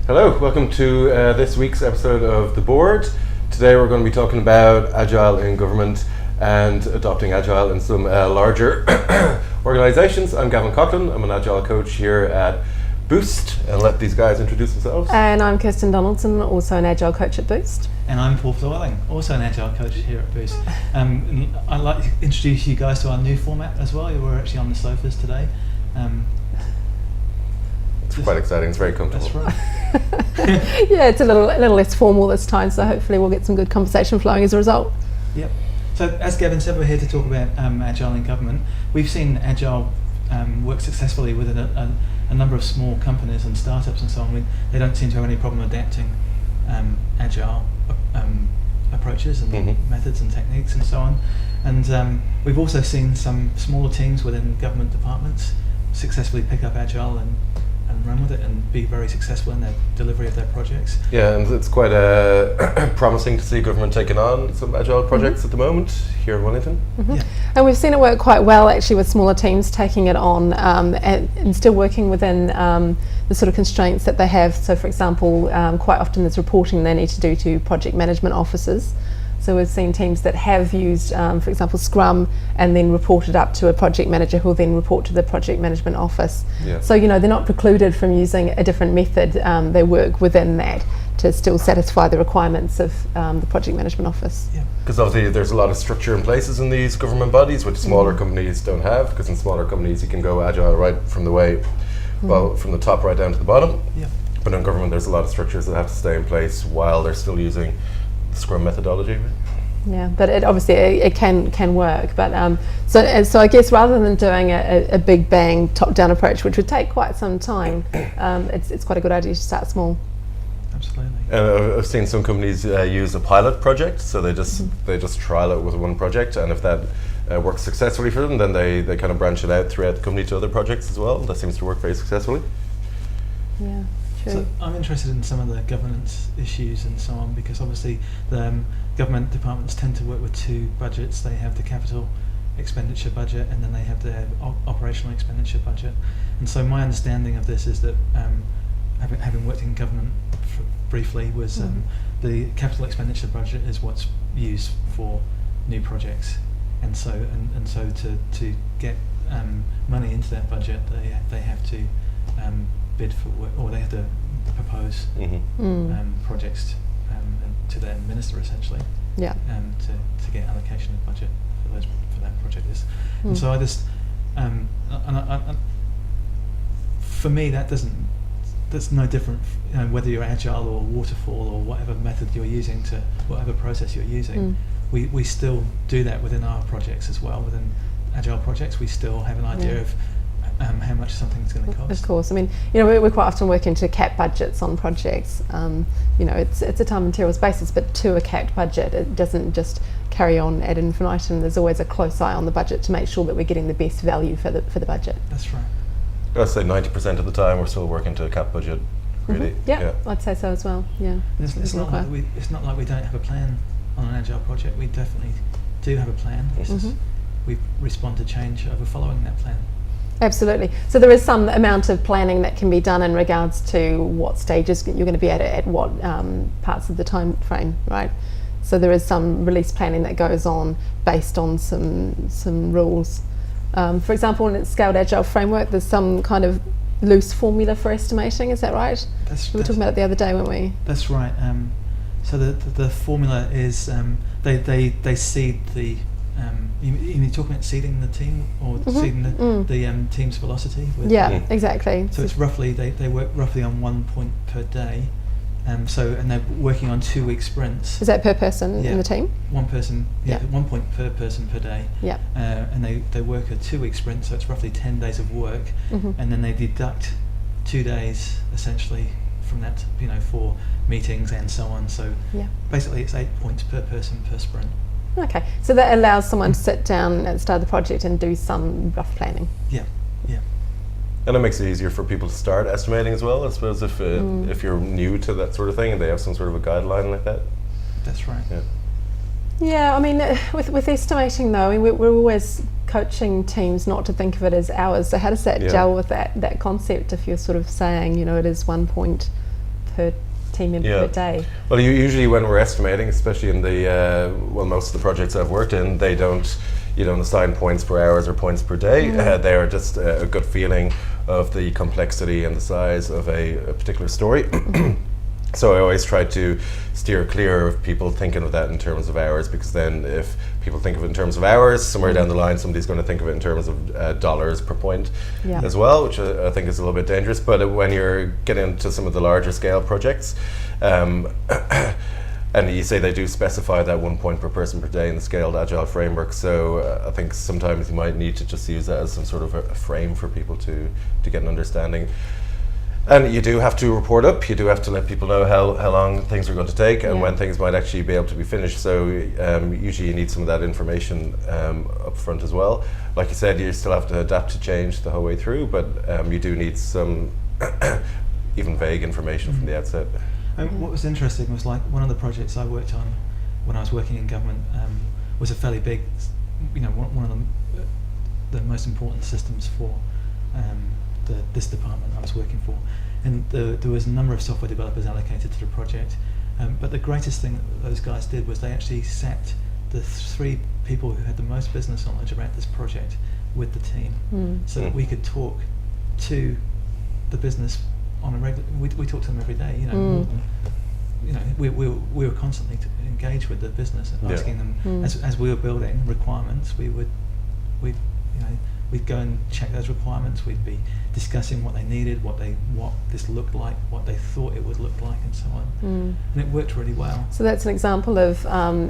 Hello, welcome to this week's episode of The Board. Today we're going to be talking about Agile in government and adopting Agile in some larger organisations. I'm Gavin Coughlin, I'm an Agile coach here at Boost, and let these guys introduce themselves. And I'm Kirsten Donaldson, also an Agile coach at Boost. And I'm Paul Flewelling, also an Agile coach here at Boost. I'd like to introduce you guys to our new format as well. We're actually on the sofas today. It's quite exciting, it's very comfortable. That's right. Yeah, it's a little less formal this time, so hopefully we'll get some good conversation flowing as a result. Yep. So as Gavin said, we're here to talk about Agile in government. We've seen Agile work successfully within a number of small companies and startups and so on. They don't seem to have any problem adapting Agile approaches and methods and techniques and so on. And we've also seen some smaller teams within government departments successfully pick up Agile and run with it and be very successful in their delivery of their projects. Yeah, and it's quite promising to see government taking on some Agile projects at the moment here in Wellington. Yeah. And we've seen it work quite well actually with smaller teams taking it on and still working within the sort of constraints that they have. So for example, quite often there's reporting they need to do to project management officers. So we've seen teams that have used, for example, Scrum and then reported up to a project manager who will then report to the project management office. Yeah. So, they're not precluded from using a different method. They work within that to still satisfy the requirements of the project management office. Yeah. Because obviously there's a lot of structure in places in these government bodies which smaller companies don't have, because in smaller companies you can go Agile right from from the top right down to the bottom. Yeah. But in government there's a lot of structures that have to stay in place while they're still using Scrum methodology. Yeah, but it can work. But so I guess rather than doing a big bang top-down approach, which would take quite some time, it's quite a good idea to start small. Absolutely. I've seen some companies use a pilot project, so they just trial it with one project, and if that works successfully for them, then they kind of branch it out throughout the company to other projects as well. That seems to work very successfully. Yeah. True. So I'm interested in some of the governance issues and so on, because obviously the government departments tend to work with two budgets. They have the capital expenditure budget and then they have their operational expenditure budget. And so my understanding of this is that, having worked in government briefly, was the capital expenditure budget is what's used for new projects. And so to get money into that budget, they have to bid for work, or they have to propose projects to their minister essentially. Yeah. To get allocation of budget for that project is, and so I just for me that's no different. Whether you're Agile or waterfall or whatever method you're using to whatever process you're using, we still do that within our projects as well. Within Agile projects, we still have an idea of how much something's going to cost. Of course, I mean, we're quite often working to cap budgets on projects. It's a time and materials basis, but to a capped budget, it doesn't just carry on ad infinitum. There's always a close eye on the budget to make sure that we're getting the best value for the budget. That's right. I'd say 90% of the time we're still working to a cap budget, really. Yeah, I'd say so as well. Yeah. It's not like we don't have a plan on an Agile project. We definitely do have a plan. It's just we respond to change over following that plan. Absolutely. So there is some amount of planning that can be done in regards to what stages you're going to be at what parts of the time frame, right? So there is some release planning that goes on based on some rules. For example, in the Scaled Agile Framework, there's some kind of loose formula for estimating. Is that right? We were talking about it the other day, weren't we? That's right. So the formula is they seed the. You talking about seeding the team or seeding the team's velocity? Exactly. So it's roughly they work roughly on 1 point per day, and they're working on 2-week sprints. Is that per person in the team? One person, 1 point per person per day. Yeah. And they work a 2-week sprint, so it's roughly 10 days of work, and then they deduct 2 days essentially from that, for meetings and so on. So basically, it's 8 points per person per sprint. Okay, so that allows someone to sit down at the start of the project and do some rough planning. Yeah. And it makes it easier for people to start estimating as well, I suppose, if you're new to that sort of thing and they have some sort of a guideline like that. That's right. Yeah, I mean, with estimating though, we're always coaching teams not to think of it as hours. So how does that gel with that concept if you're sort of saying, it is 1 point per team member per day. Well, usually when we're estimating, especially in the most of the projects I've worked in, they don't assign points per hours or points per day. They are just a good feeling of the complexity and the size of a particular story. So I always try to steer clear of people thinking of that in terms of hours, because then if people think of it in terms of hours, somewhere down the line somebody's going to think of it in terms of dollars per point as well, which I think is a little bit dangerous. But when you're getting into some of the larger scale projects, and you say they do specify that 1 point per person per day in the Scaled Agile Framework, so I think sometimes you might need to just use that as some sort of a frame for people to get an understanding. And you do have to report up, you do have to let people know how long things are going to take and when things might actually be able to be finished. So usually you need some of that information up front as well. Like you said, you still have to adapt to change the whole way through, but you do need some even vague information from the outset. And what was interesting was, like, one of the projects I worked on when I was working in government was a fairly big, one of the most important systems for this department I was working for, and there was a number of software developers allocated to the project, but the greatest thing that those guys did was they actually sat the 3 people who had the most business knowledge about this project with the team, so that we could talk to the business on a regular. We talked to them every day, more than, we were constantly engaged with the business and asking them as we were building requirements. We'd go and check those requirements. We'd be discussing what they needed, what this looked like, what they thought it would look like, and so on. And it worked really well. So that's an example of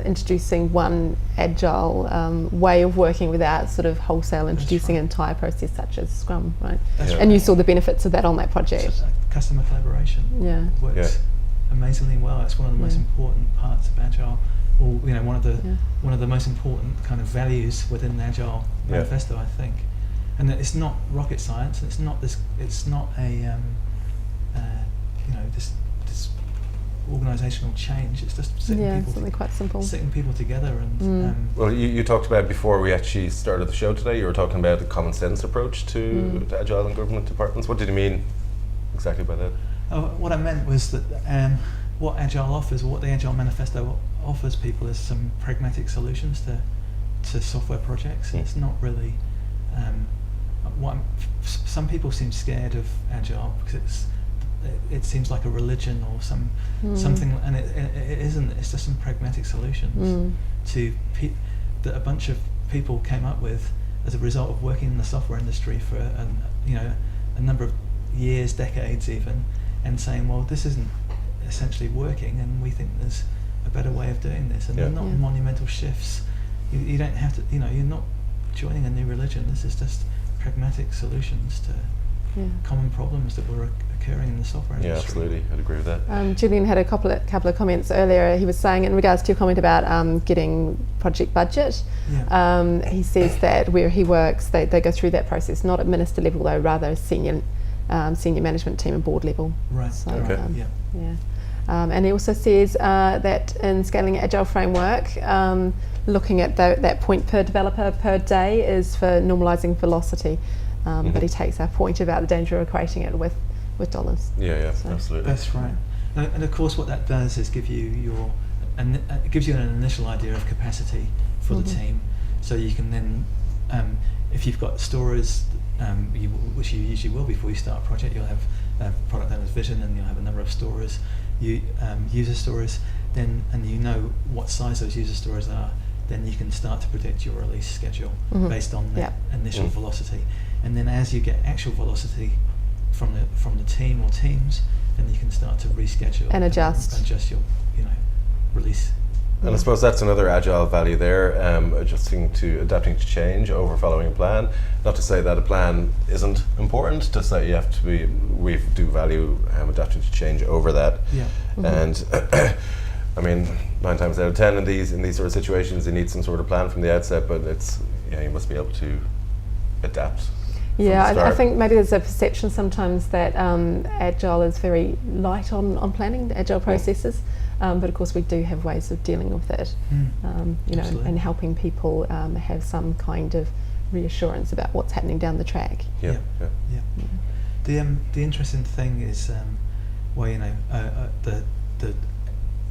introducing one agile way of working without sort of wholesale introducing an entire process such as Scrum, right? And you saw the benefits of that on that project. So, customer collaboration works amazingly well. It's one of the most important parts of Agile, or one of the most important kind of values within the Agile manifesto, I think. And that it's not rocket science. It's not a this organisational change. It's just something quite simple. Sitting people together and. Well, you talked about, before we actually started the show today, you were talking about the common sense approach to Agile and government departments. What did you mean exactly by that? What I meant was that what Agile offers, what the Agile manifesto offers people, is some pragmatic solutions to software projects. It's not really some people seem scared of Agile because it seems like a religion or something, and it isn't. It's just some pragmatic solutions that a bunch of people came up with as a result of working in the software industry for a number of years, decades even, and saying, well, this isn't essentially working, and we think there's a better way of doing this, and they're not monumental shifts. You don't have to, you're not joining a new religion. This is just pragmatic solutions to common problems that were occurring in the software industry. Yeah, absolutely, I'd agree with that. Julian had a couple of comments earlier. He was saying, in regards to your comment about getting project budget, he says that where he works, they go through that process, not at minister level though, rather senior management team and board level. Right. So, Right. And he also says that in Scaling Agile Framework, looking at that point per developer per day is for normalising velocity, but he takes our point about the danger of equating it with dollars. So. Absolutely. That's right. And of course, what that does is give you it gives you an initial idea of capacity for the team, so you can then, if you've got stories, which you usually will before you start a project, you'll have product owner's vision, and you'll have a number of stories, user stories, then, and you know what size those user stories are, then you can start to predict your release schedule based on that initial velocity. And then as you get actual velocity from the team or teams, then you can start to reschedule and adjust your release. And I suppose that's another Agile value there, adapting to change over following a plan. Not to say that a plan isn't important, just that you have to we do value adapting to change over that. And I mean, 9 times out of 10 in these sort of situations, you need some sort of plan from the outset, but you must be able to adapt. I think maybe there's a perception sometimes that Agile is very light on planning, the Agile processes. But of course we do have ways of dealing with it, and helping people have some kind of reassurance about what's happening down the track. The interesting thing is where the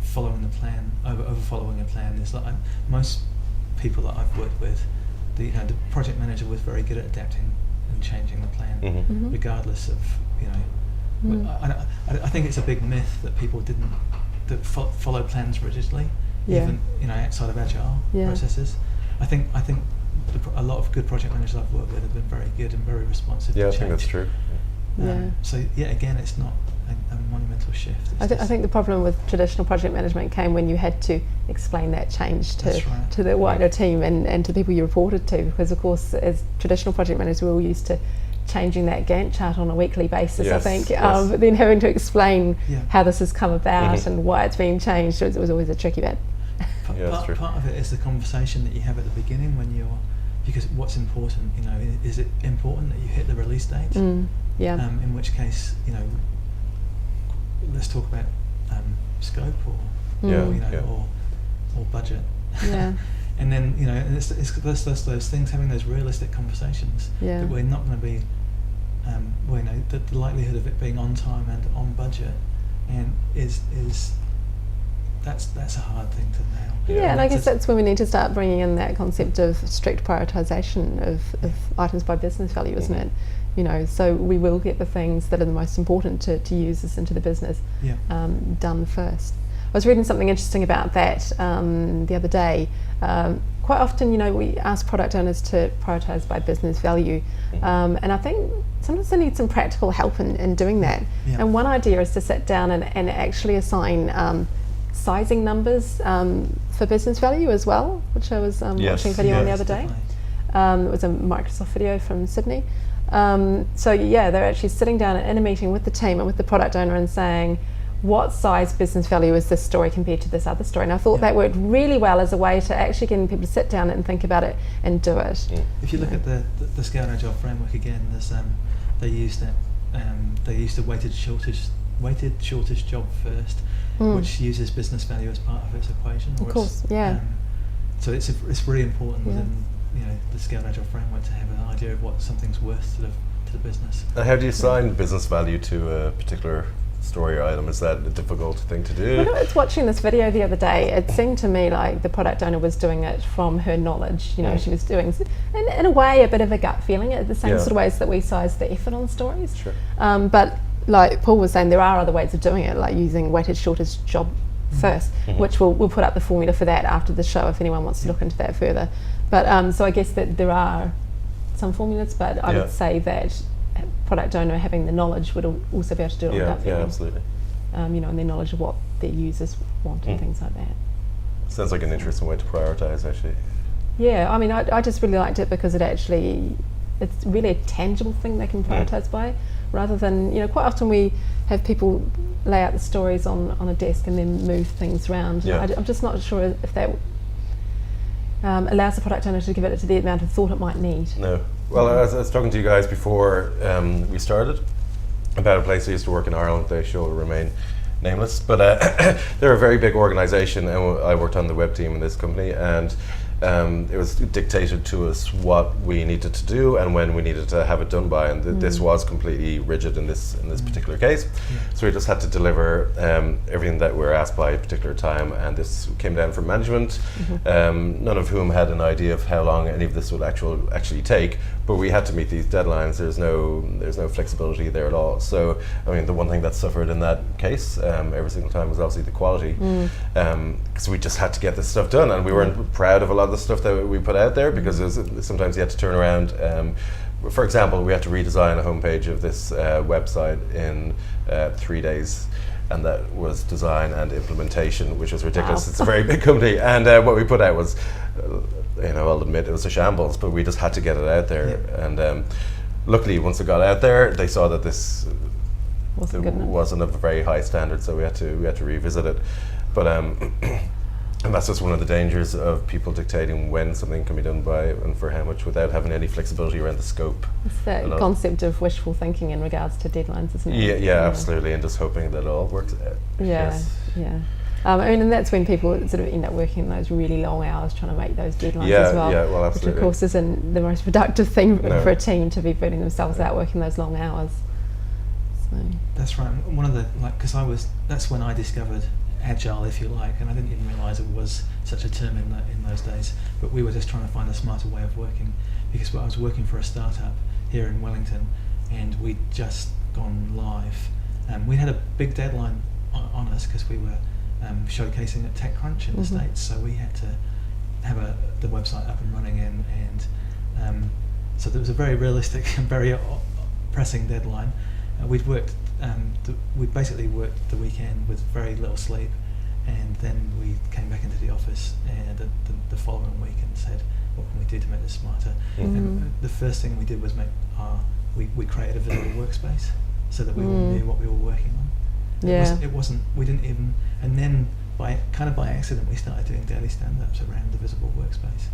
following the plan, over following a plan is like most people that I've worked with, the project manager was very good at adapting and changing the plan, regardless of I think it's a big myth that people that follow plans rigidly, even outside of agile processes. I think a lot of good project managers I've worked with have been very good and very responsive to change. I think that's true. So again, it's not a monumental shift. I think the problem with traditional project management came when you had to explain that change to the wider team and to the people you reported to, because of course as traditional project managers we're all used to changing that Gantt chart on a weekly basis, I think, but then having to explain how this has come about and why it's being changed, it was always a tricky bit. Part of it is the conversation that you have at the beginning because what's important, is it important that you hit the release date? In which case, let's talk about scope or budget. And then it's those things, having those realistic conversations that we're not going to be, the likelihood of it being on time and on budget, and that's a hard thing to nail. And I guess that's when we need to start bringing in that concept of strict prioritisation of items by business value, isn't it? So we will get the things that are the most important to users into the business done first. I was reading something interesting about that the other day. Quite often, we ask product owners to prioritise by business value, and I think sometimes they need some practical help in doing that. And one idea is to sit down and actually assign sizing numbers for business value as well, which I was watching a video on the other day. It was a Microsoft video from Sydney. They're actually sitting down in a meeting with the team and with the product owner and saying, what size business value is this story compared to this other story? And I thought that worked really well as a way to actually getting people to sit down and think about it and do it. If you look at the Scaled Agile Framework again, there's they used the weighted shortest job first, which uses business value as part of its equation. Of course, So it's really important within the Scaled Agile Framework to have an idea of what something's worth to the business. And how do you assign business value to a particular story or item? Is that a difficult thing to do? When I was watching this video the other day, it seemed to me like the product owner was doing it from her knowledge. She was doing, in a way, a bit of a gut feeling, the same sort of ways that we size the effort on stories. Sure. But like Paul was saying, there are other ways of doing it, like using weighted shortest job first, which we'll put up the formula for that after the show if anyone wants to look into that further. But so I guess that there are some formulas, but I would say that product owner having the knowledge would also be able to do it on gut feeling. Absolutely. And their knowledge of what their users want and things like that. Sounds like an interesting way to prioritise, actually. Yeah, I just really liked it because it's really a tangible thing they can prioritise by, rather than, quite often we have people lay out the stories on a desk and then move things around. I'm just not sure if that allows the product owner to give it to the amount of thought it might need. No. Well, I was talking to you guys before we started about a place I used to work in Ireland. They shall remain nameless, but they're a very big organisation, and I worked on the web team in this company, and it was dictated to us what we needed to do and when we needed to have it done by, and this was completely rigid in this particular case. So we just had to deliver everything that we were asked by a particular time, and this came down from management, none of whom had an idea of how long any of this would actually take, but we had to meet these deadlines. There's no flexibility there at all. So the one thing that suffered in that case every single time was obviously the quality, because we just had to get this stuff done, and we weren't proud of a lot of the stuff that we put out there, because sometimes you had to turn around. For example, we had to redesign a homepage of this website in 3 days, and that was design and implementation, which was ridiculous. Wow. It's a very big company, and what we put out was, I'll admit it was a shambles, but we just had to get it out there. And luckily, once it got out there, they saw that this wasn't of a very high standard, so we had to revisit it. But and that's just one of the dangers of people dictating when something can be done by and for how much, without having any flexibility around the scope. It's that concept of wishful thinking in regards to deadlines, isn't it? Yeah, absolutely, and just hoping that it all works out. Yeah. And that's when people sort of end up working those really long hours trying to make those deadlines as well. Yeah, well, absolutely. Which of course isn't the most productive thing for a team, to be burning themselves out working those long hours. So. That's right. One of the that's when I discovered Agile, if you like, and I didn't even realise it was such a term in those days. But we were just trying to find a smarter way of working, because I was working for a startup here in Wellington, and we'd just gone live. We had a big deadline on us because we were showcasing at TechCrunch in the States, so we had to have the website up and running, and so there was a very realistic and very pressing deadline. We'd basically worked the weekend with very little sleep, and then we came back into the office the following week and said, what can we do to make this smarter? And the first thing we did was we created a visible workspace so that we all knew what we were working on. Yeah. We didn't even, and then by accident we started doing daily stand-ups around the visible workspace,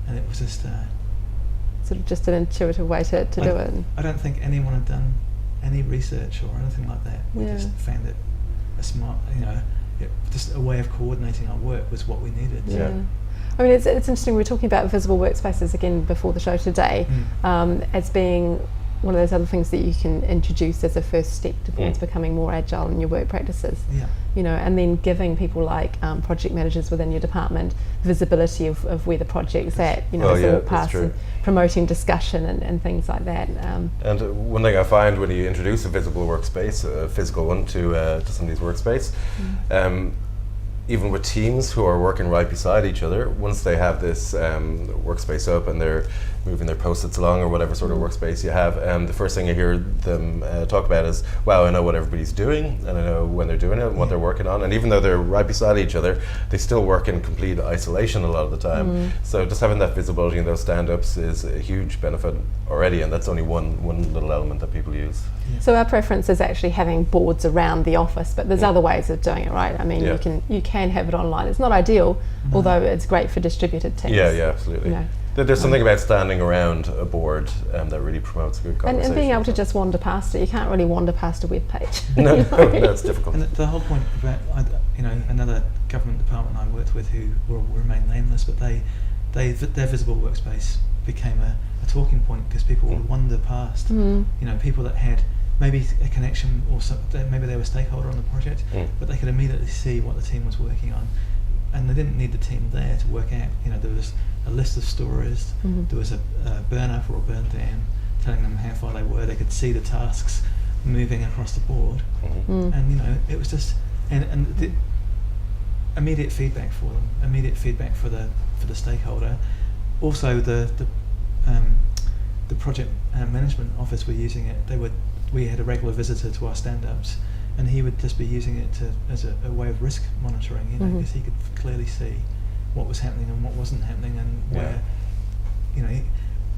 and it was just sort of just an intuitive way to do it. I don't think anyone had done any research or anything like that. We just found it a smart, just a way of coordinating our work was what we needed. Yeah. I mean, it's interesting. We were talking about visible workspaces again before the show today, as being one of those other things that you can introduce as a first step towards becoming more agile in your work practices. Yeah. And then giving people like project managers within your department visibility of where the project's at, pass and promoting discussion and things like that. And one thing I find when you introduce a visible workspace, a physical one, to somebody's workspace, even with teams who are working right beside each other, once they have this workspace up and they're moving their post-its along or whatever sort of workspace you have, the first thing I hear them talk about is, wow, I know what everybody's doing, and I know when they're doing it and what they're working on. And even though they're right beside each other, they still work in complete isolation a lot of the time. So just having that visibility in those stand-ups is a huge benefit already, and that's only one little element that people use. So our preference is actually having boards around the office, but there's other ways of doing it, right? I mean, you can have it online. It's not ideal, although it's great for distributed teams. Yeah, absolutely. There's something about standing around a board that really promotes a good conversation. And being able to just wander past it. You can't really wander past a web page. No, it's difficult. And the whole point about, another government department I worked with who will remain nameless, but their visible workspace became a talking point because people would wander past, people that had maybe a connection or maybe they were a stakeholder on the project, but they could immediately see what the team was working on. And they didn't need the team there to work out, there was a list of stories, there was a burn up or a burn down, telling them how far they were. They could see the tasks moving across the board, and it was just and the immediate feedback for them, immediate feedback for the stakeholder. Also, the project management office were using it. We had a regular visitor to our stand-ups, and he would just be using it as a way of risk monitoring, because he could clearly see what was happening and what wasn't happening, and where,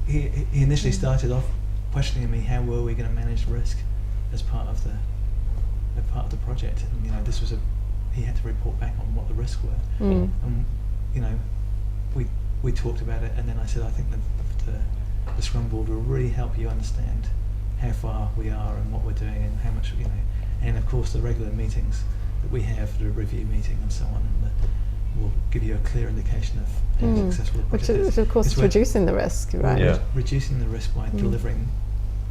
he initially started off questioning me, how were we going to manage risk as part of the project, and this was he had to report back on what the risks were, and we talked about it, and then I said, I think the Scrum board will really help you understand how far we are and what we're doing and how much, and of course the regular meetings that we have, the review meeting and so on, will give you a clear indication of how successful the project is. Which of course is reducing the risk, right? Yeah. Reducing the risk by delivering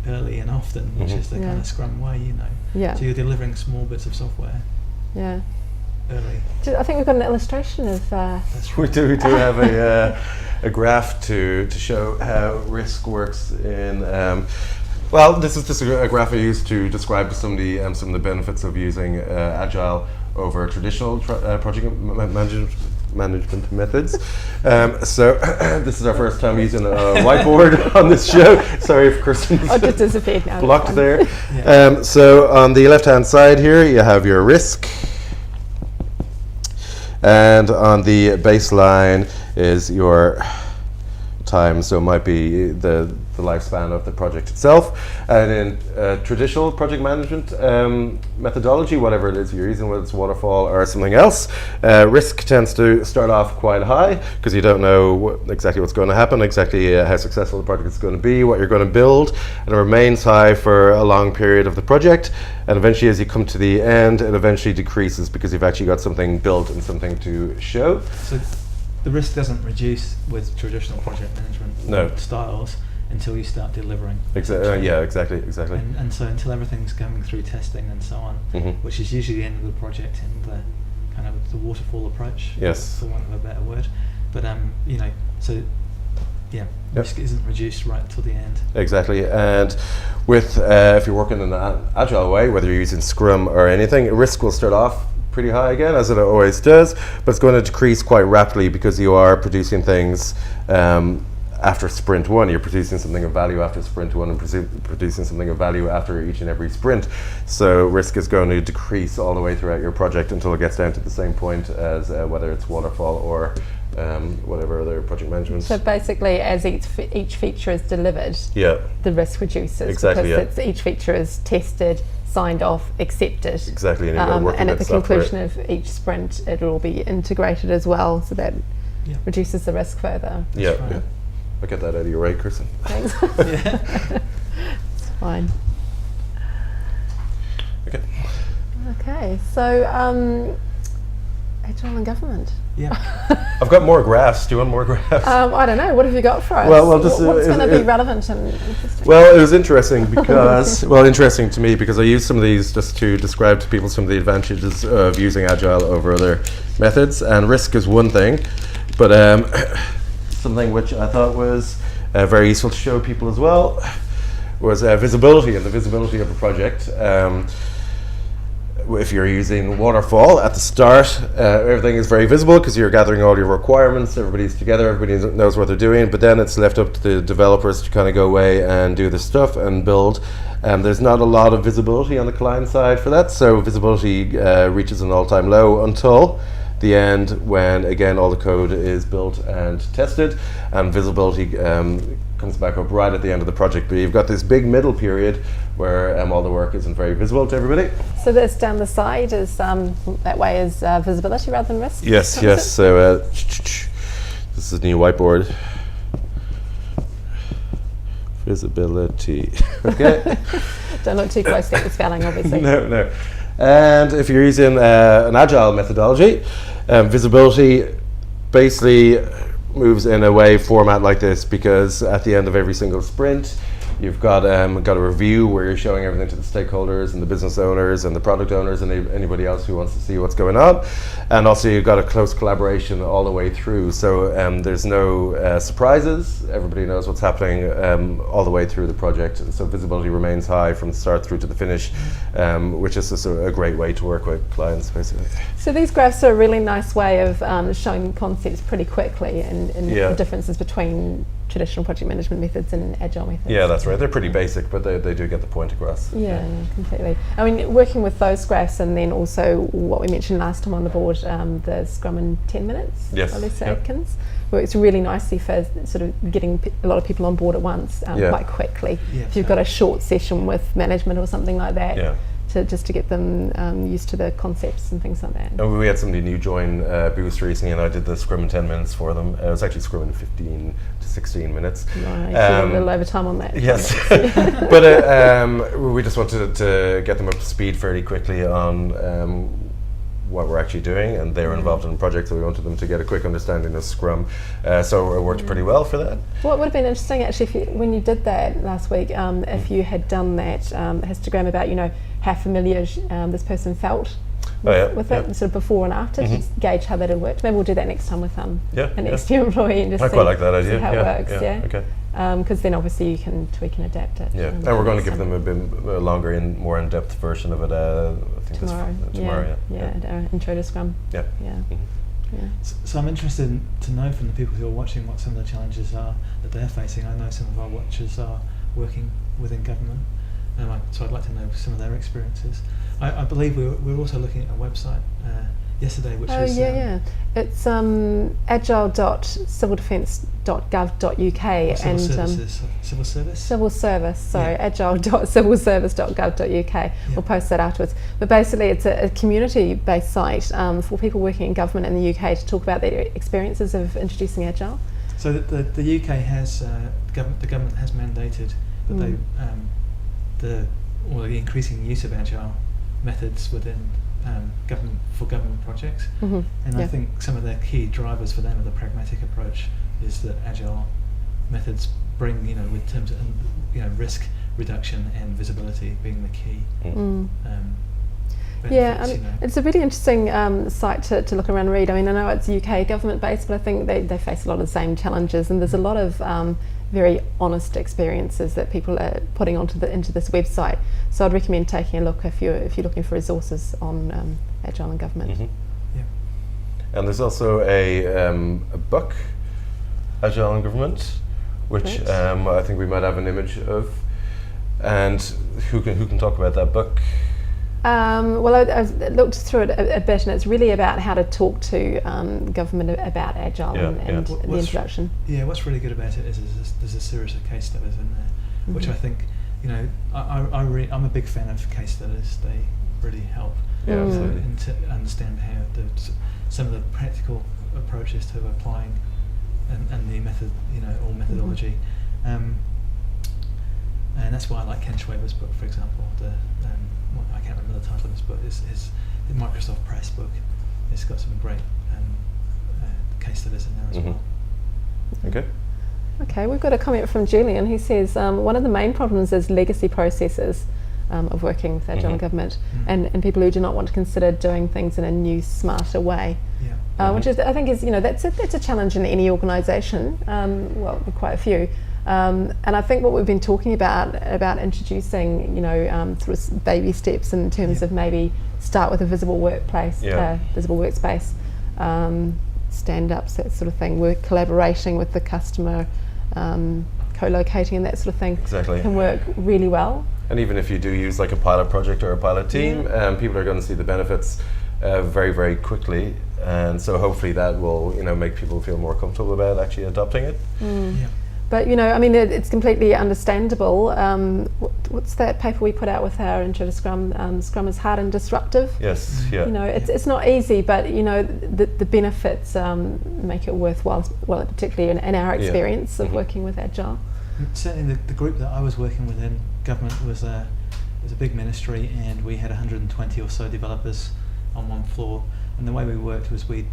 early and often, which is the kind of Scrum way, Yeah. So you're delivering small bits of software early. I think we've got an illustration of... That's right. We do have a graph to show how risk works in... well, this is just a graph I used to describe some of the benefits of using Agile over traditional project management methods. So this is our first time using a whiteboard on this show. Sorry if Kirsten's just disappeared now. blocked there. So on the left-hand side here, you have your risk. And on the baseline is your time, so it might be the lifespan of the project itself. And in traditional project management methodology, whatever it is you're using, whether it's waterfall or something else, risk tends to start off quite high because you don't know exactly what's going to happen, exactly how successful the project is going to be, what you're going to build, and it remains high for a long period of the project. And eventually, as you come to the end, it eventually decreases because you've actually got something built and something to show. So the risk doesn't reduce with traditional project management styles. until you start delivering. Yeah, exactly. And so until everything's going through testing and so on, which is usually the end of the project in the kind of the waterfall approach, yes, for want of a better word. But risk isn't reduced right till the end. Exactly. And with if you're working in an agile way, whether you're using Scrum or anything, risk will start off pretty high again, as it always does, but it's going to decrease quite rapidly because you are producing things after sprint one. You're producing something of value after sprint one and producing something of value after each and every sprint. So risk is going to decrease all the way throughout your project until it gets down to the same point as whether it's waterfall or whatever other project management. So basically, as each feature is delivered, the risk reduces, because each feature is tested, signed off, accepted. Exactly, and at the conclusion of each sprint, it will be integrated as well, so that reduces the risk further. Yeah. I'll get that out of your way, Kirsten. Thanks. It's fine. Okay, so agile and government. Yeah. I've got more graphs. Do you want more graphs? I don't know. What have you got for us? Well, just what's going to be relevant and interesting? Well, it was interesting because, interesting to me because I used some of these just to describe to people some of the advantages of using agile over other methods. And risk is one thing, but something which I thought was very useful to show people as well was visibility and the visibility of a project. If you're using waterfall at the start, everything is very visible because you're gathering all your requirements, everybody's together, everybody knows what they're doing, but then it's left up to the developers to kind of go away and do the stuff and build. There's not a lot of visibility on the client side for that, so visibility reaches an all-time low until the end, when again all the code is built and tested, and visibility comes back up right at the end of the project. But you've got this big middle period where all the work isn't very visible to everybody. So this down the side is that way is visibility rather than risk? Yes. So this is the new whiteboard. Visibility. Okay. Don't look too close at the spelling, obviously. No. And if you're using an agile methodology, visibility basically moves in a way format like this, because at the end of every single sprint, you've got a review where you're showing everything to the stakeholders and the business owners and the product owners and anybody else who wants to see what's going on. And also you've got a close collaboration all the way through. So there's no surprises. Everybody knows what's happening all the way through the project. So visibility remains high from the start through to the finish, which is just a great way to work with clients, basically. So these graphs are a really nice way of showing concepts pretty quickly and the differences between traditional project management methods and agile methods. Yeah, that's right. They're pretty basic, but they do get the point across. Yeah, completely. I mean, working with those graphs, and then also what we mentioned last time on the board, the Scrum in 10 minutes, Alyssa Atkins, works really nicely for sort of getting a lot of people on board at once quite quickly. If you've got a short session with management or something like that, just to get them used to the concepts and things like that. And we had somebody new join Boost recently, and I did the Scrum in 10 minutes for them. It was actually Scrum in 15 to 16 minutes. Right, so a little overtime on that. Yes, but we just wanted to get them up to speed fairly quickly on what we're actually doing, and they were involved in the project, so we wanted them to get a quick understanding of Scrum. So it worked pretty well for that. What would have been interesting actually, when you did that last week, if you had done that histogram about, how familiar this person felt with it, sort of before and after, to gauge how that had worked. Maybe we'll do that next time with an next year employee and just I quite like that idea. See how it works. Okay. Because then obviously you can tweak and adapt it. Yeah, and we're going to give them a bit longer and more in-depth version of it. I think tomorrow. Intro to Scrum. Yeah. So I'm interested to know from the people who are watching what some of the challenges are that they're facing. I know some of our watchers are working within government, so I'd like to know some of their experiences. I believe we were also looking at a website yesterday, which is it's agile.civildefence.gov.uk and civil service. agile.civilservice.gov.uk. We'll post that afterwards. But basically, it's a community-based site for people working in government in the UK to talk about their experiences of introducing agile. So the UK has the government has mandated that the increasing use of agile methods within government projects, and I think some of the key drivers for them of the pragmatic approach is that agile methods bring, with terms of risk reduction and visibility being the key. Yeah, benefits, it's a really interesting site to look around and read. I mean, I know it's UK government based, but I think they face a lot of the same challenges, and there's a lot of very honest experiences that people are putting into this website. So I'd recommend taking a look if you're looking for resources on Agile in government. Mm-hmm. Yeah. And there's also a book, Agile in Government, which I think we might have an image of. And who can talk about that book? Well, I've looked through it a bit, and it's really about how to talk to government about Agile and the introduction. Yeah, what's really good about it is there's a series of case studies in there, which I think, I'm a big fan of case studies. They really help to understand how some of the practical approaches to applying and the method, or methodology. And that's why I like Ken Schwaber's book, for example. I can't remember the title of his book. It's the Microsoft Press book. It's got some great case studies in there as well. Okay, we've got a comment from Julian. He says one of the main problems is legacy processes of working with Agile in government, and people who do not want to consider doing things in a new, smarter way. Which is, I think, is that's a challenge in any organisation. Well, quite a few. And I think what we've been talking about introducing, sort of baby steps in terms of maybe start with a visible workplace, visible workspace, stand-ups, that sort of thing. We're collaborating with the customer, co-locating and that sort of thing. Exactly. Can work really well. And even if you do use like a pilot project or a pilot team, people are going to see the benefits very, very quickly. And so hopefully that will, make people feel more comfortable about actually adopting it. But it's completely understandable. What's that paper we put out with our intro to Scrum? Scrum is hard and disruptive. Yes, yeah. It's not easy, but the benefits make it worthwhile. Well, particularly in our experience of working with Agile. Certainly, the group that I was working with in government was a big ministry, and we had 120 or so developers on one floor. And the way we worked was the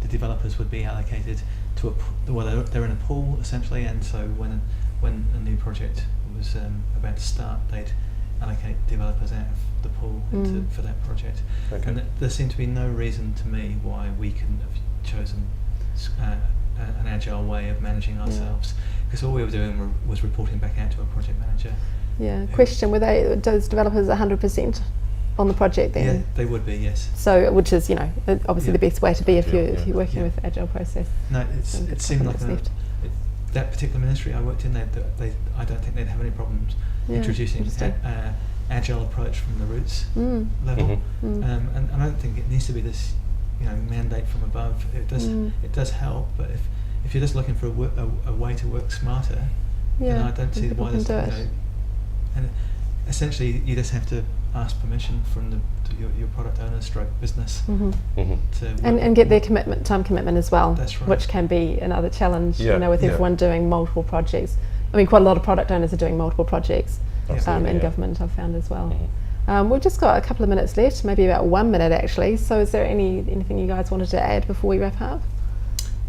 developers would be allocated to they're in a pool essentially, and so when a new project was about to start, they'd allocate developers out of the pool for that project. And there seemed to be no reason to me why we couldn't have chosen an agile way of managing ourselves, because all we were doing was reporting back out to a project manager. Question: were those developers 100% on the project then? Yeah, they would be, yes. So, which is, obviously the best way to be if you're working with Agile process. No, it seemed like that particular ministry I worked in, I don't think they'd have any problems introducing Agile approach from the roots level. And I don't think it needs to be this, mandate from above. It does help, but if you're just looking for a way to work smarter, then I don't see why there's and essentially you just have to ask permission from your product owner stroke business to and get their time commitment as well. That's right. Which can be another challenge, with everyone doing multiple projects. I mean, quite a lot of product owners are doing multiple projects in government, I've found as well. We've just got a couple of minutes left, maybe about 1 minute actually. So is there anything you guys wanted to add before we wrap up?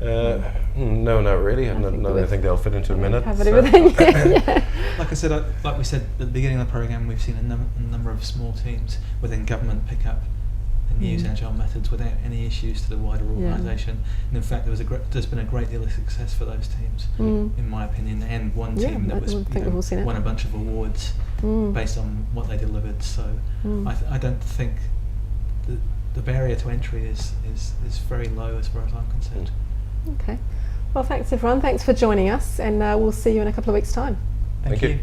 No, not really. I think they'll fit into a minute. Covered everything. Like I said, like we said at the beginning of the program, we've seen a number of small teams within government pick up and use agile methods without any issues to the wider organisation. And in fact, there's been a great deal of success for those teams, in my opinion. And one team that was won a bunch of awards based on what they delivered. So I don't think the barrier to entry is very low as far as I'm concerned. Okay. Well, thanks everyone. Thanks for joining us, and we'll see you in a couple of weeks' time. Thank you.